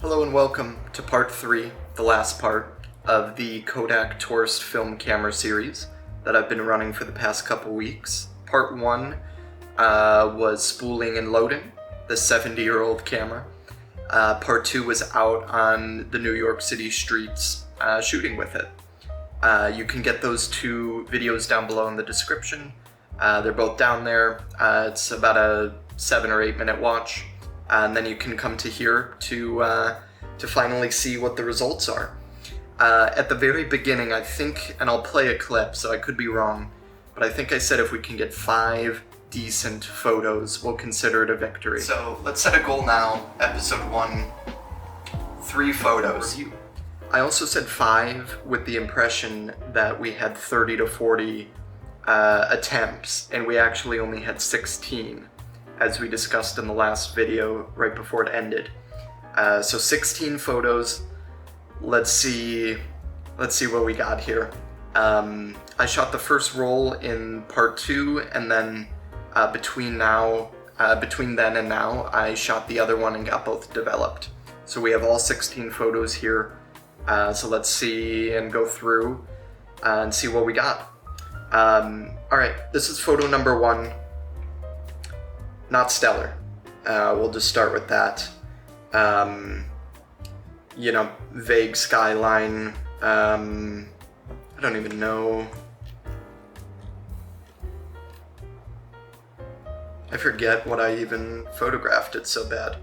Hello and welcome to part 3, the last part of the Kodak Tourist film camera series that I've been running for the past couple weeks. Part 1 was spooling and loading, the 70-year-old camera. Part 2 was out on the New York City streets shooting with it. You can get those two videos down below in the description. They're both down there. It's about a 7 or 8 minute watch. And then you can come to here to finally see what the results are. At the very beginning, I think, and I'll play a clip, so I could be wrong, but I think I said if we can get 5 decent photos, we'll consider it a victory. So let's set a goal now. Episode 1, 3 photos. I also said 5 with the impression that we had 30 to 40 attempts, and we actually only had 16. As we discussed in the last video right before it ended. So 16 photos. Let's see what we got here. I shot the first roll in part 2, and then between then and now, I shot the other one and got both developed. So we have all 16 photos here. So let's see and go through and see what we got. Alright, this is photo number 1. Not stellar. We'll just start with that. Vague skyline. I don't even know. I forget what I even photographed. It's so bad.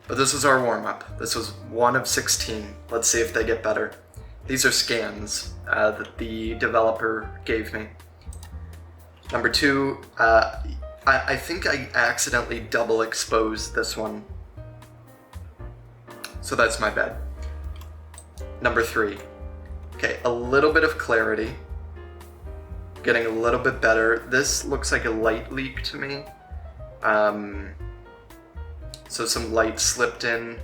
But this is our warm-up. This was 1 of 16. Let's see if they get better. These are scans that the developer gave me. Number 2, I think I accidentally double exposed this one. So that's my bad. Number 3. Okay, a little bit of clarity. Getting a little bit better. This looks like a light leak to me. So some light slipped in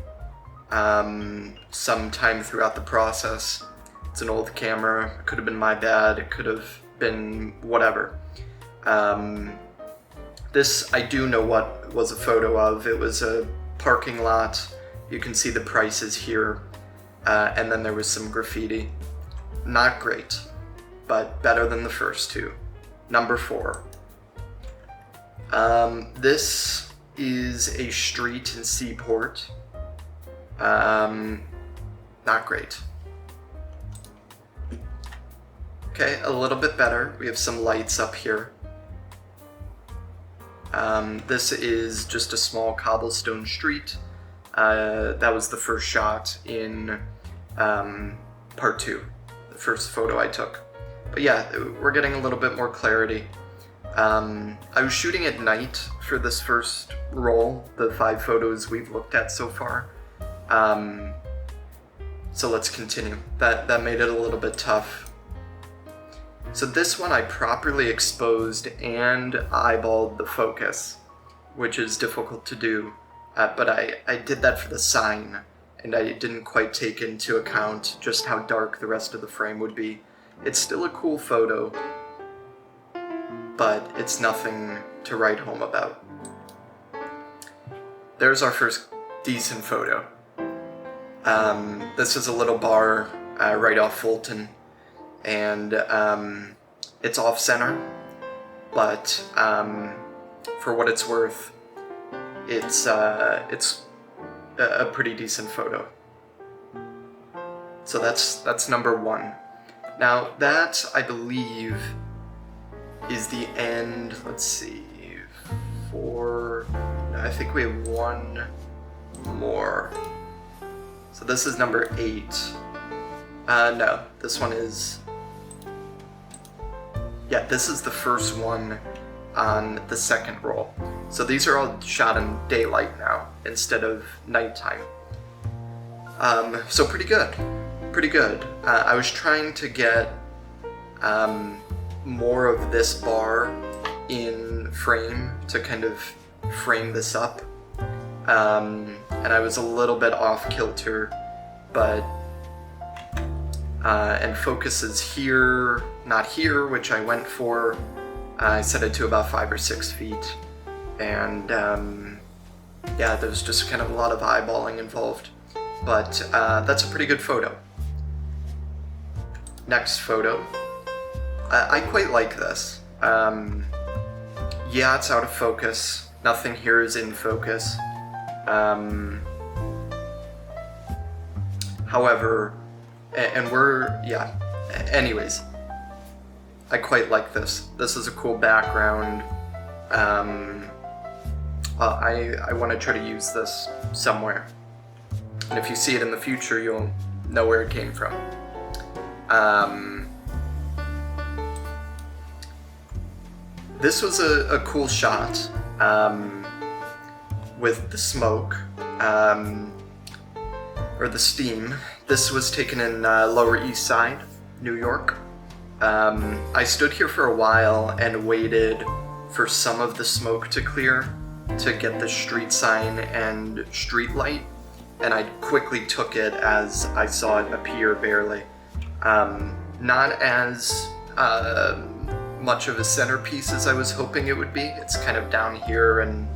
sometime throughout the process. It's an old camera. It could have been my bad. It could have been whatever. This, I do know what was a photo of. It was a parking lot. You can see the prices here. And then there was some graffiti. Not great, but better than the first 2. Number 4. This is a street in Seaport. Not great. Okay, a little bit better. We have some lights up here. This is just a small cobblestone street. That was the first shot in part 2, the first photo I took. But yeah, we're getting a little bit more clarity. I was shooting at night for this first roll, the 5 photos we've looked at so far. So let's continue. That made it a little bit tough. So this one I properly exposed and eyeballed the focus, which is difficult to do, but I did that for the sign, and I didn't quite take into account just how dark the rest of the frame would be. It's still a cool photo, but it's nothing to write home about. There's our first decent photo. This is a little bar right off Fulton. And it's off-center, but for what it's worth, it's a pretty decent photo. So that's number 1. Now that, I believe, is the end. Let's see, 4. I think we have 1 more. So this is number 8. No, this one is. Yeah, this is the first one on the second roll. So these are all shot in daylight now instead of nighttime. So pretty good. Pretty good. I was trying to get more of this bar in frame to kind of frame this up. And I was a little bit off kilter, but and focus is here, not here, which I went for. I set it to about 5 or 6 feet, and yeah, there's just kind of a lot of eyeballing involved. But that's a pretty good photo. Next photo. I quite like this. Yeah, it's out of focus. Nothing here is in focus. However, and yeah, anyways, I quite like this. This is a cool background. I want to try to use this somewhere. And if you see it in the future, you'll know where it came from. This was a cool shot with the smoke, or the steam. This was taken in Lower East Side, New York. I stood here for a while and waited for some of the smoke to clear to get the street sign and street light, and I quickly took it as I saw it appear barely. Not as much of a centerpiece as I was hoping it would be. It's kind of down here and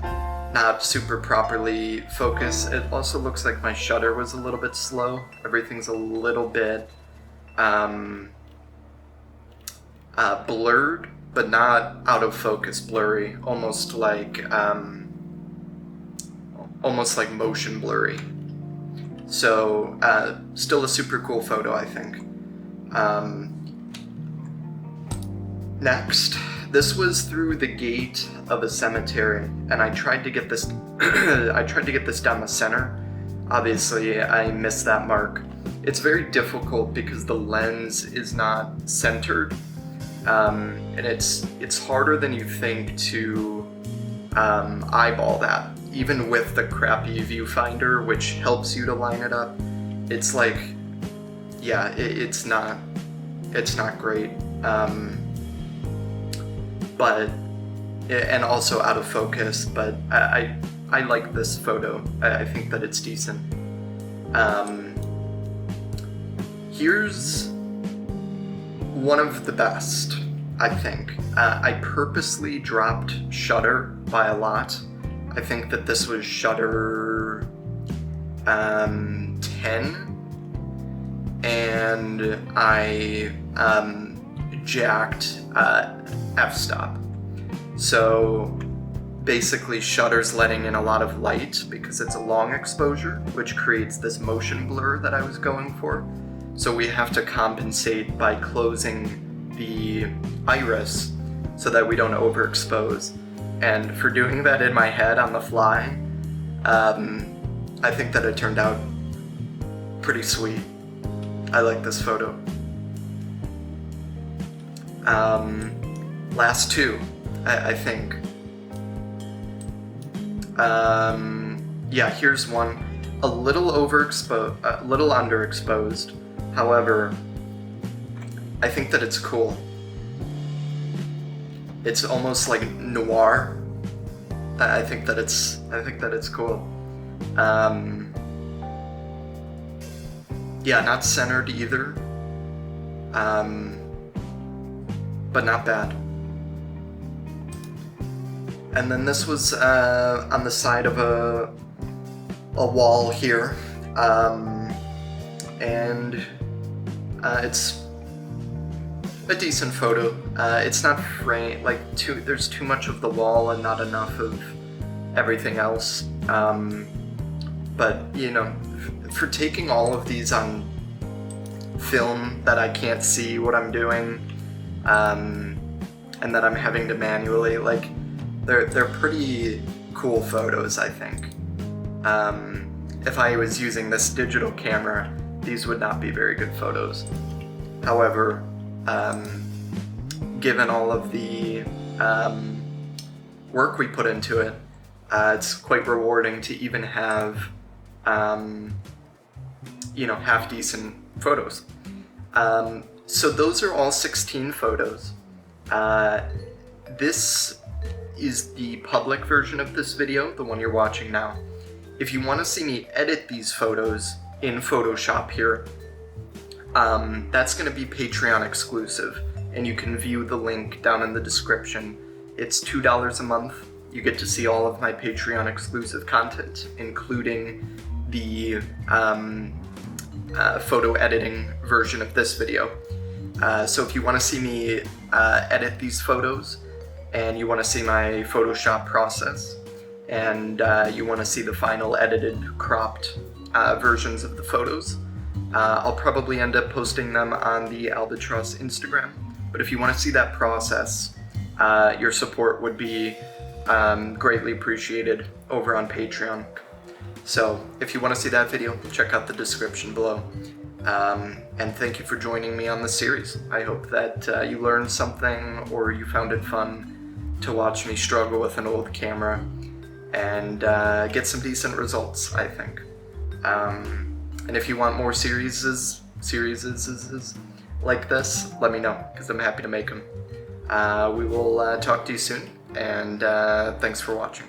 not super properly focused. It also looks like my shutter was a little bit slow. Everything's a little bit blurred, but not out of focus blurry, almost like motion blurry. So still a super cool photo, I think. Next, this was through the gate of a cemetery, and I tried to get this down the center. Obviously, I missed that mark. It's very difficult because the lens is not centered, and it's harder than you think to eyeball that. Even with the crappy viewfinder, which helps you to line it up, it's like, yeah, it's not great. But and also out of focus. But I like this photo. I think that it's decent. Here's one of the best, I think. I purposely dropped shutter by a lot. I think that this was shutter 10, and I jacked f-stop. So basically shutter's letting in a lot of light because it's a long exposure, which creates this motion blur that I was going for. So we have to compensate by closing the iris so that we don't overexpose. And for doing that in my head on the fly, I think that it turned out pretty sweet. I like this photo. Last two, I think. Yeah, here's one. A little underexposed. However, I think that it's cool. It's almost like noir. I think that it's cool. Yeah, not centered either. But not bad. And then this was on the side of a wall here, and it's a decent photo. It's not framed, like there's too much of the wall and not enough of everything else. But you know, for taking all of these on film that I can't see what I'm doing, and that I'm having to manually, like, they're pretty cool photos, I think. If I was using this digital camera, these would not be very good photos. However, given all of the work we put into it, it's quite rewarding to even have, half decent photos. So those are all 16 photos. This is the public version of this video, the one you're watching now. If you want to see me edit these photos in Photoshop here, that's going to be Patreon exclusive, and you can view the link down in the description. It's $2 a month, you get to see all of my Patreon exclusive content, including the photo editing version of this video. So if you want to see me edit these photos, and you want to see my Photoshop process, and you want to see the final edited, cropped versions of the photos, I'll probably end up posting them on the Albatross Instagram. But if you want to see that process, your support would be greatly appreciated over on Patreon. So if you want to see that video, check out the description below. And thank you for joining me on the series. I hope that you learned something, or you found it fun to watch me struggle with an old camera and get some decent results, I think. And if you want more series like this, let me know, because I'm happy to make them. We will talk to you soon, and thanks for watching.